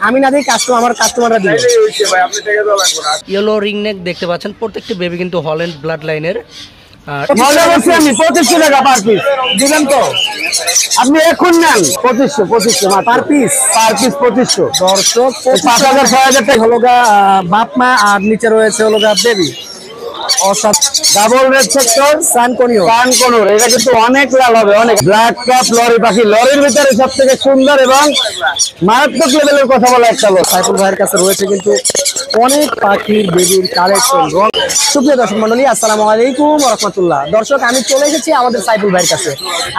আমি না দিই কাস্টমাররা দিবে। ইয়েলো রিং নেক দেখতে পাচ্ছেন, প্রত্যেকটি বেবি কিন্তু হল্যান্ড ব্লাড লাইনের। মজা করছি আমি 2500 টাকা পার পিস দিবেন তো? আপনি এখন নেন 2500 পার পিস 2500। দর্শক 5000 টাকা হলো গা বাপ মা, আর নিচে রয়েছে হলো গা বেবি। ডাবল রেড সেক্টর সানকনিওর, এটা কিন্তু অনেক লাল হবে, অনেক। ব্ল্যাক কাপ লরি পাখি, লরির ভিতরে সব থেকে সুন্দর এবং মারাত্মক লেভেলের কথা বলা একটা লোক। সাইফুল ভাইয়ের কাছে রয়েছে কিন্তু অনেক পাখির বেবির কালেকশন। সুপ্রিয় দর্শক মন্ডলী, আসসালামু আলাইকুম ওয়া রাহমাতুল্লাহ। দর্শক, আমি চলে এসেছি আমাদের সাইফুল ভাইয়ের কাছে,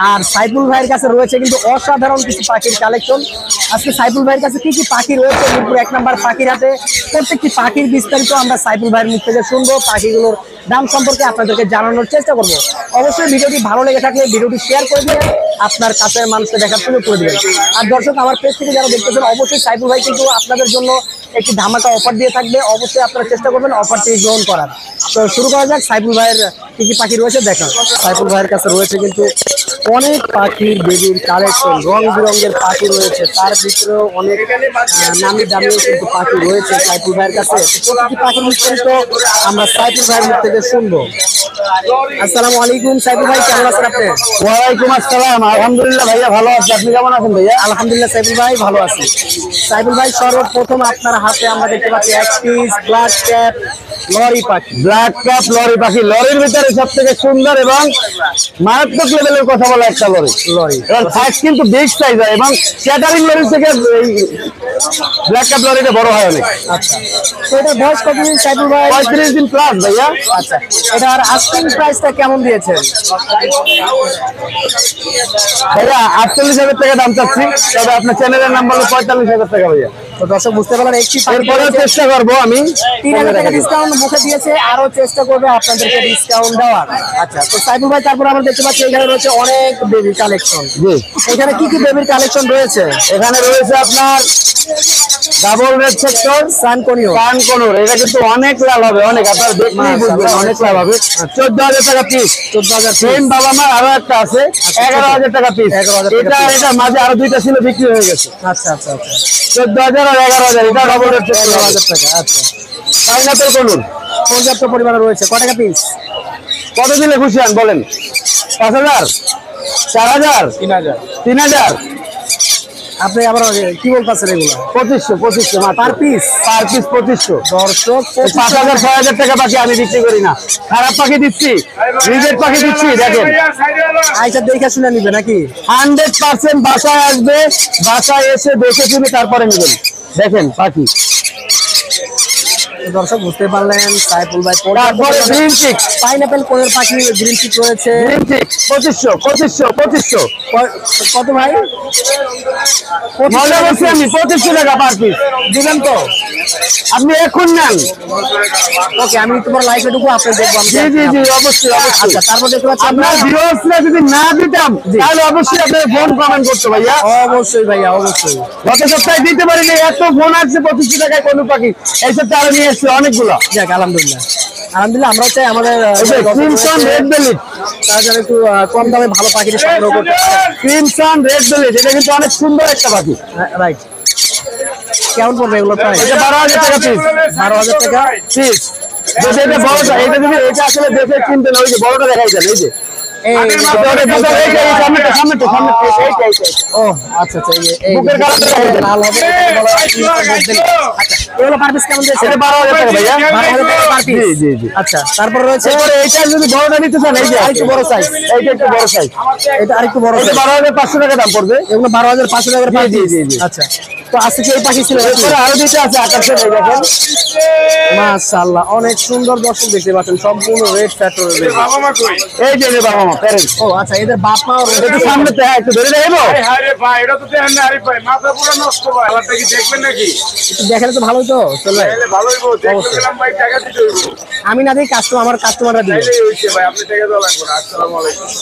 আর সাইফুল ভাইয়ের কাছে রয়েছে কিন্তু অসাধারণ কিছু পাখির কালেকশন। আজকে সাইফুল ভাইয়ের কাছে কি কি পাখি রয়েছে মিরপুর 1 নম্বর পাখির হাটে, প্রত্যেকটি পাখির বিস্তারিত আমরা সাইফুল ভাইয়ের মুখ থেকে শুনবো। পাখিগুলোর দাম সম্পর্কে আপনাদেরকে জানানোর চেষ্টা করব। অবশ্যই ভিডিওটি ভালো লেগে থাকলে ভিডিওটি শেয়ার করে দিবেন, আপনার কাছের মানুষকে দেখার সুযোগ করে দিবেন। আর দর্শক, আমার পেজ থেকে যারা দেখতেছেন, অবশ্যই সাইফুল ভাই কিন্তু আপনাদের জন্য একটি ধামাকা অফার দিয়ে থাকবে। অবশ্যই আপনারা চেষ্টা করবেন অফারটি গ্রহণ করার। তো শুরু করা যাক। সাইফুল ভাইয়ের কি কি পাখি রয়েছে দেখেন। সাইফুল ভাইয়ের কাছে রয়েছে কিন্তু অনেক পাখির বেবির কালেকশন, রং বেরঙের পাখি রয়েছে, তার ভিতরেও অনেক নামি দামি কিন্তু পাখি রয়েছে সাইফুল ভাইয়ের কাছে। প্রতিটি পাখির বিস্তারিত আমরা সাইফুল ভাইয়ের মুখ থেকে শুনবো। আসসালামু আলাইকুম সাইফুল ভাই, কেমন আছেন আপনি? ওয়ালাইকুম আসসালাম, আলহামদুলিল্লাহ ভাইয়া ভালো আছি, আপনি কেমন আছেন ভাইয়া? আলহামদুলিল্লাহ সাইফুল ভাই ভালো আছি। সাইফুল ভাই, সর্বপ্রথম আপনার হাতে আমরা দেখতে পাচ্ছি এক পিস ব্ল্যাক ক্যাপ লরি পাখি। ব্ল্যাক কাপ লরি পাখি, লরির ভিতরে সব থেকে সুন্দর এবং মারাত্মক লেভেলের কথা বলা একটা লরি। এর সাইজ কিন্তু বিগ সাইজ হয় এবং ক্যাটারিং লরি থেকে ব্ল্যাক কাপ লরিটা বড় হয় অনেক। আচ্ছা, তো এটার বয়স কতদিন সাইফুল ভাই? 35 দিন প্লাস ভাইয়া। আচ্ছা, এটার আস্কিং প্রাইসটা কেমন দিয়েছেন? ভাইয়া 48,000 টাকা দাম চাচ্ছি, তবে আপনার চ্যানেলের নাম বললো 45,000 টাকা ভাইয়া। তো দর্শক বুঝতে পারলেন, একটি এরপরে চেষ্টা করবো আমি 3000 টাকা ডিসকাউন্ট মুখে দিয়েছে, আরো চেষ্টা করবে আপনাদেরকে ডিসকাউন্ট দেওয়ার। আচ্ছা, তো সাইফুল ভাই, তারপর আমরা দেখতে পাচ্ছি এখানে রয়েছে অনেক বেবি কালেকশন। জি, এখানে কি কি বেবির কালেকশন রয়েছে? এখানে রয়েছে আপনার ডাবল রেড সেক্টর সানকনিওর, এটা কিন্তু অনেক লাল হবে, অনেক। আপনারা দেখলেই বুঝবেন অনেক লাল হবে। 14,000 টাকা পিস। 14,000 সেম বাবা মা আরো একটা আছে, 11,000 টাকা পিস। এটা মাঝে আরো দুইটা ছিল, বিক্রি হয়ে গেছে। আচ্ছা আচ্ছা আচ্ছা, 14,000 আর 11,000, এটা ডাবল রেড সেক্টর 11,000 টাকা। আচ্ছা, পাইনাপেল কলুন পর্যাপ্ত পরিমাণে রয়েছে। কত টাকা পিস? কত দিলে খুশি হন বলেন? 5,000, 4,000, 3,000। আপনি আবার কি বলতেছেন এগুলো? 2500 পার পিস 2500। দর্শক 5,000, 6,000 টাকা পাখি আমি বিক্রি করি না, খারাপ পাখি দিচ্ছি, রিজেক্ট পাখি দিচ্ছি। দেখেন, আইসা দেখে শুনে নিবে নাকি? 100% বাসায় আসবে, বাসায় এসে দেখে শুনে তারপরে নেবেন। দেখেন পাখি। দর্শক বুঝতে পারলেন, সাইফুল ভাই তারপরে গ্রিন চিক, পাইনাপেল কোনের পাখি গ্রিন চিক রয়েছে। Green cheek 2500। কত ভাই? মজা করছি আমি 2500 টাকা পার পিস দিবেন তো? আপনি এখন নেন। ওকে, আমি তোমার লাইভে ঢুকবো, আপনি দেখবো। জি জি জি, অবশ্যই অবশ্যই। আচ্ছা, তারপর দেখতে পাচ্ছি আপনার ভিউয়ার্সরা যদি না দিতাম তাহলে অবশ্যই আপনার ফোন কমেন্ট করতে ভাইয়া। অবশ্যই ভাইয়া, অবশ্যই। গত সপ্তাহে দিতে পারিনি, এত ফোন আসছে 2500 টাকায় কোনো পাখি। এই সপ্তাহে আরো নিয়ে এসছে অনেকগুলো। যাক, আলহামদুলিল্লাহ আলহামদুলিল্লাহ। আমরা চাই আমাদের ক্রিমসন রেড বেলিট, তারা যেন একটু কম দামে ভালো পাখি সংগ্রহ করতে। ক্রিমসন রেড বেলিট, এটা কিন্তু অনেক সুন্দর একটা পাখি। রাইট, কেমন পড়বে এগুলো প্রাইস? এটা 12,000 টাকা পিস। 12,000 টাকা পিস। যদি এটা বড়টা, এটা যদি এটা আসলে দেখে কিনতেন, ওই যে বড়টা দেখাই যান, এই যে এই সামনে। ও আচ্ছা আচ্ছা, এই বুকের কালারটা দেখাই যান। লাল হবে। এগুলো পার পিস কেমন দিয়েছে? এটা 12,000 টাকা ভাইয়া। 12,000 টাকা পার পিস। জি জি জি। আচ্ছা, তারপর রয়েছে এবারে এইটা যদি বড়টা নিতে চান, এই যে আরেকটু বড় সাইজ। এইটা একটু বড় সাইজ, এটা আরেকটু বড় এটা size। 12,500 টাকা দাম পড়বে। এগুলো 12,500 টাকার পার জি, পিস। জি, জি। আচ্ছা, তো আজকে কি এই পাখি ছিল? এরপরে আরো দুইটা আছে আকাশের, এই দেখেন। মাশাআল্লাহ, অনেক সুন্দর। দর্শক দেখতে পাচ্ছেন সম্পূর্ণ রেড ফ্যাক্টর। এই যে যে বাবা মা প্যারেন্টস। ও আচ্ছা, এদের বাপ মা একটু সামনে থেকে একটু ধরে দেবো। দেখেন তো ভালোই তো চলে। আমি না দিই কাস্টমাররা দিবে।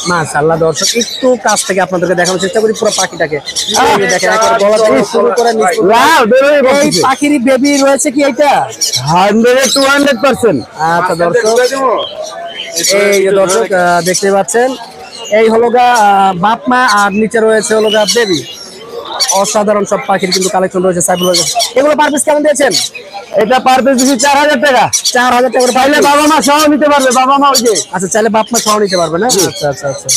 মাশাআল্লাহ, দর্শক একটু কাছ থেকে আপনাদেরকে দেখানোর চেষ্টা করি পুরো পাখিটাকে। এই যে দেখেন, একবার গলা থেকে শুরু করে নিচ পর্যন্ত। লাভ বেরোয় এই বলছে। পাখির বেবি রয়েছে কি এটা? 100-200%। আচ্ছা দর্শক, এই যে দর্শক দেখতে পাচ্ছেন, এই হলো গা বাপ মা, আর নিচে রয়েছে হলো গা বেবি। অসাধারণ সব পাখির কিন্তু কালেকশন রয়েছে সাইফুল ভাই। এগুলো পার পিস কেমন দিয়েছেন? এটা পার পিস দিচ্ছি 4000 টাকা। 4000 টাকা করে চাইলে বাবা মা সহ নিতে পারবে, বাবা মা ওই যে। আচ্ছা, চাইলে বাপ মা সহ নিতে পারবে না? আচ্ছা আচ্ছা আচ্ছা।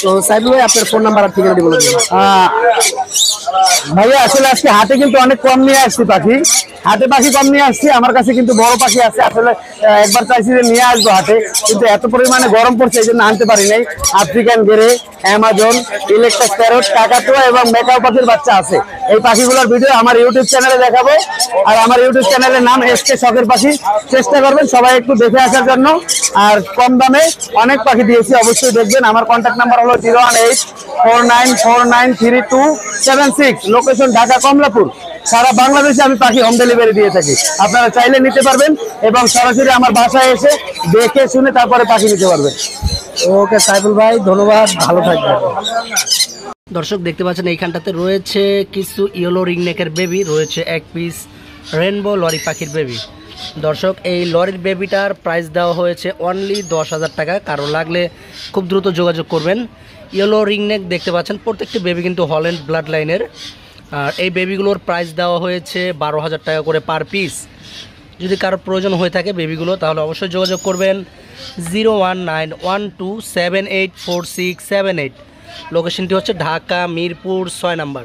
তো সাইফুল ভাই আপনার ফোন নাম্বার আর ঠিকানাটি বলে দিন। ভাইয়া আসলে আজকে হাটে কিন্তু অনেক কম নিয়ে আসছি পাখি, হাটে পাখি কম নিয়ে আসছি। আমার কাছে কিন্তু বড় পাখি আছে, আসলে একবার চাইছি যে নিয়ে আসবো হাটে, কিন্তু এত পরিমাণে গরম পড়ছে এই জন্য আনতে পারি নাই। আফ্রিকান গেরে, অ্যামাজন, ইলেকট্রাস প্যারট, কাকাতুয়া এবং মেকাও পাখির বাচ্চা আছে। এই পাখিগুলোর ভিডিও আমার ইউটিউব চ্যানেলে দেখাবো, আর আমার ইউটিউব চ্যানেলের নাম এসকে শখের পাখি। চেষ্টা করবেন সবাই একটু দেখে আসার জন্য, আর কম দামে অনেক পাখি দিয়েছি, অবশ্যই দেখবেন। আমার কন্ট্যাক্ট নাম্বার হলো 01849493276, লোকেশন ঢাকা কমলাপুর। সারা বাংলাদেশে আমি পাখি হোম ডেলিভারি দিয়ে থাকি, আপনারা চাইলে নিতে পারবেন এবং সরাসরি আমার বাসায় এসে দেখে শুনে তারপরে পাখি নিতে পারবেন। ওকে সাইফুল ভাই, ধন্যবাদ, ভালো থাকবেন। দর্শক দেখতে পাচ্ছেন এইখানটাতে রয়েছে কিছু ইয়েলো রিংনেকের বেবি, রয়েছে এক পিস রেনবো লরি পাখির বেবি। দর্শক এই লরির বেবিটার প্রাইস দেওয়া হয়েছে অনলি 10,000 টাকা। কারো লাগলে খুব দ্রুত যোগাযোগ করবেন। ইয়েলো রিংনেক দেখতে পাচ্ছেন, প্রত্যেকটি বেবি কিন্তু হল্যান্ড ব্লাড লাইনের। আর এই বেবিগুলোর প্রাইস দেওয়া হয়েছে 12,000 টাকা করে পার পিস। যদি কারো প্রয়োজন হয়ে থাকে বেবিগুলো, তাহলে অবশ্যই যোগাযোগ করবেন 01912784678। লোকেশনটি হচ্ছে ঢাকা মিরপুর 6 নাম্বার।